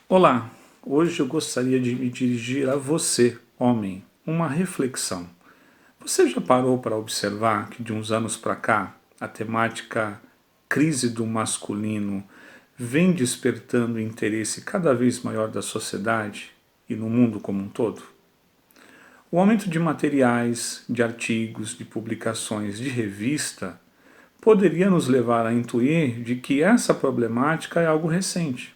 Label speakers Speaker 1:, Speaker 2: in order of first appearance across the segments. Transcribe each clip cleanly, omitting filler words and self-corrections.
Speaker 1: Olá, hoje eu gostaria de me dirigir a você, homem, uma reflexão. Você já parou para observar que de uns anos para cá a temática crise do masculino vem despertando interesse cada vez maior da sociedade e no mundo como um todo? O aumento de materiais, de artigos, de publicações, de revista poderia nos levar a intuir de que essa problemática é algo recente.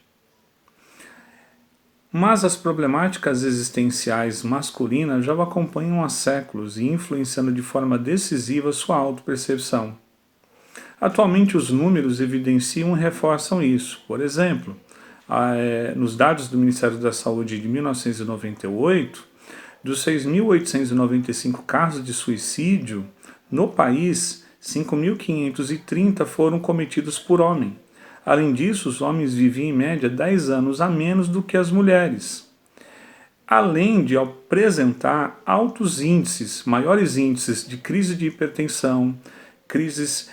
Speaker 1: Mas as problemáticas existenciais masculinas já o acompanham há séculos e influenciando de forma decisiva sua autopercepção. Atualmente os números evidenciam e reforçam isso. Por exemplo, nos dados do Ministério da Saúde de 1998, dos 6.895 casos de suicídio no país, 5.530 foram cometidos por homem. Além disso, os homens viviam em média 10 anos a menos do que as mulheres. Além de apresentar altos índices, maiores índices de crise de hipertensão, crises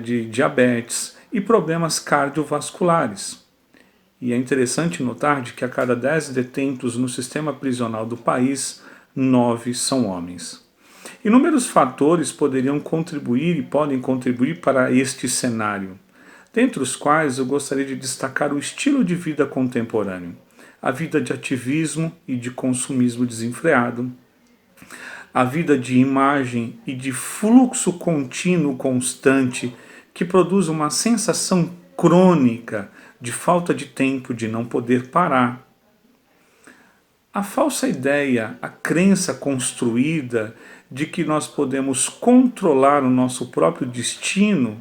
Speaker 1: de diabetes e problemas cardiovasculares. E é interessante notar de que a cada 10 detentos no sistema prisional do país, 9 são homens. Inúmeros fatores poderiam contribuir e podem contribuir para este cenário, dentre os quais eu gostaria de destacar o estilo de vida contemporâneo, a vida de ativismo e de consumismo desenfreado, a vida de imagem e de fluxo contínuo constante que produz uma sensação crônica de falta de tempo, de não poder parar. A falsa ideia, a crença construída de que nós podemos controlar o nosso próprio destino,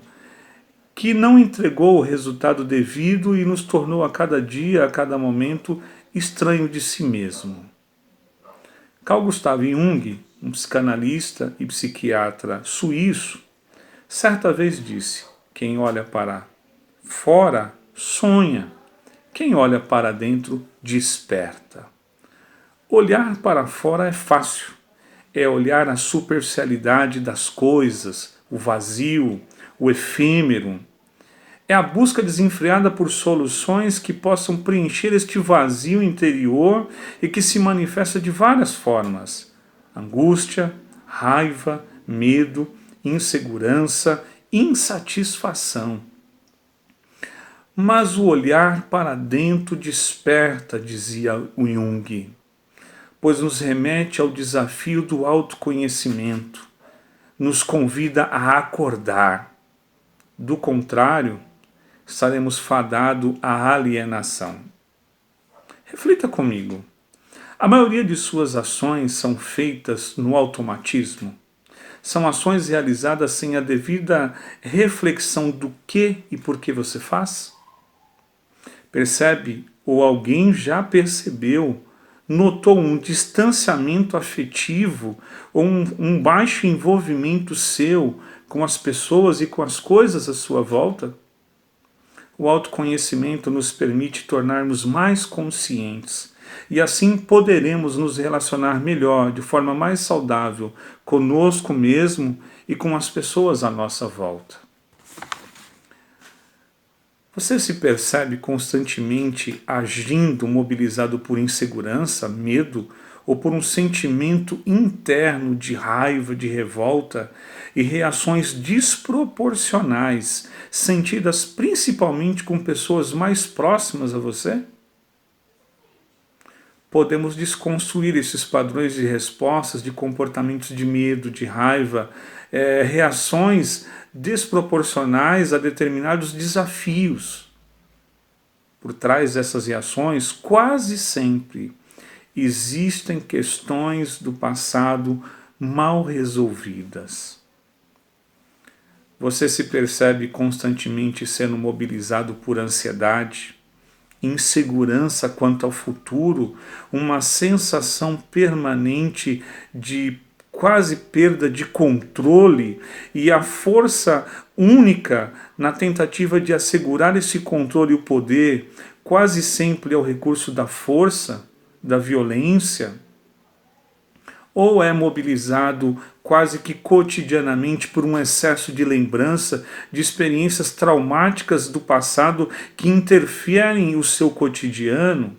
Speaker 1: que não entregou o resultado devido e nos tornou a cada dia, a cada momento, estranho de si mesmo. Carl Gustav Jung, um psicanalista e psiquiatra suíço, certa vez disse: quem olha para fora sonha, quem olha para dentro desperta. Olhar para fora é fácil, é olhar a superficialidade das coisas, o vazio, o efêmero. É a busca desenfreada por soluções que possam preencher este vazio interior e que se manifesta de várias formas: angústia, raiva, medo, insegurança, insatisfação. Mas o olhar para dentro desperta, dizia o Jung, pois nos remete ao desafio do autoconhecimento, nos convida a acordar. Do contrário, estaremos fadados à alienação. Reflita comigo. A maioria de suas ações são feitas no automatismo. São ações realizadas sem a devida reflexão do que e por que você faz? Percebe ou alguém já percebeu, notou um distanciamento afetivo ou um baixo envolvimento seu com as pessoas e com as coisas à sua volta? O autoconhecimento nos permite tornarmos mais conscientes e assim poderemos nos relacionar melhor, de forma mais saudável, conosco mesmo e com as pessoas à nossa volta. Você se percebe constantemente agindo mobilizado por insegurança, medo ou por um sentimento interno de raiva, de revolta e reações desproporcionais, sentidas principalmente com pessoas mais próximas a você? Podemos desconstruir esses padrões de respostas, de comportamentos de medo, de raiva, reações desproporcionais a determinados desafios. Por trás dessas reações, quase sempre, existem questões do passado mal resolvidas. Você se percebe constantemente sendo mobilizado por ansiedade, insegurança quanto ao futuro, uma sensação permanente de quase perda de controle e a força única na tentativa de assegurar esse controle e o poder, quase sempre é o recurso da força, da violência, ou é mobilizado quase que cotidianamente por um excesso de lembrança de experiências traumáticas do passado que interferem o seu cotidiano?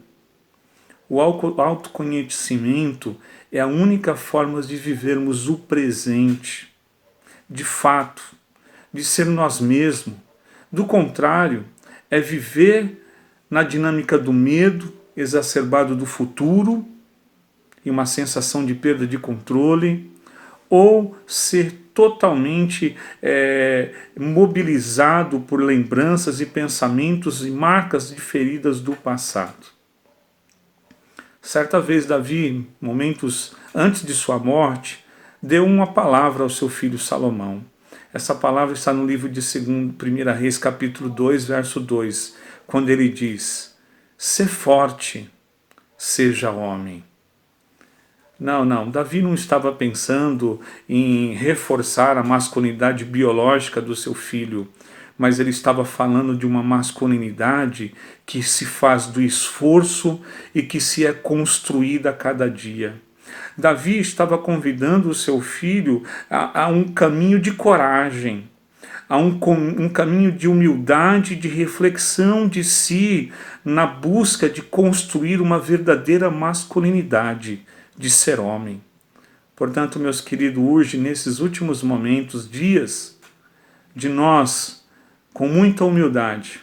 Speaker 1: O autoconhecimento é a única forma de vivermos o presente, de fato, de ser nós mesmos. Do contrário, é viver na dinâmica do medo exacerbado do futuro e uma sensação de perda de controle, ou ser totalmente mobilizado por lembranças e pensamentos e marcas de feridas do passado. Certa vez Davi, momentos antes de sua morte, deu uma palavra ao seu filho Salomão. Essa palavra está no livro de 1 Reis, capítulo 2, verso 2, quando ele diz: "Sê forte, seja homem." Não, Davi não estava pensando em reforçar a masculinidade biológica do seu filho, mas ele estava falando de uma masculinidade que se faz do esforço e que se é construída a cada dia. Davi estava convidando o seu filho a um caminho de coragem, a um caminho de humildade, de reflexão de si, na busca de construir uma verdadeira masculinidade, de ser homem. Portanto, meus queridos, urge nesses últimos momentos, dias, de nós, com muita humildade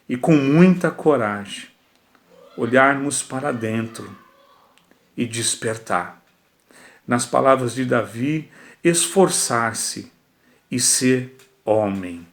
Speaker 1: e com muita coragem, olharmos para dentro e despertar. Nas palavras de Davi, esforçar-se e ser homem.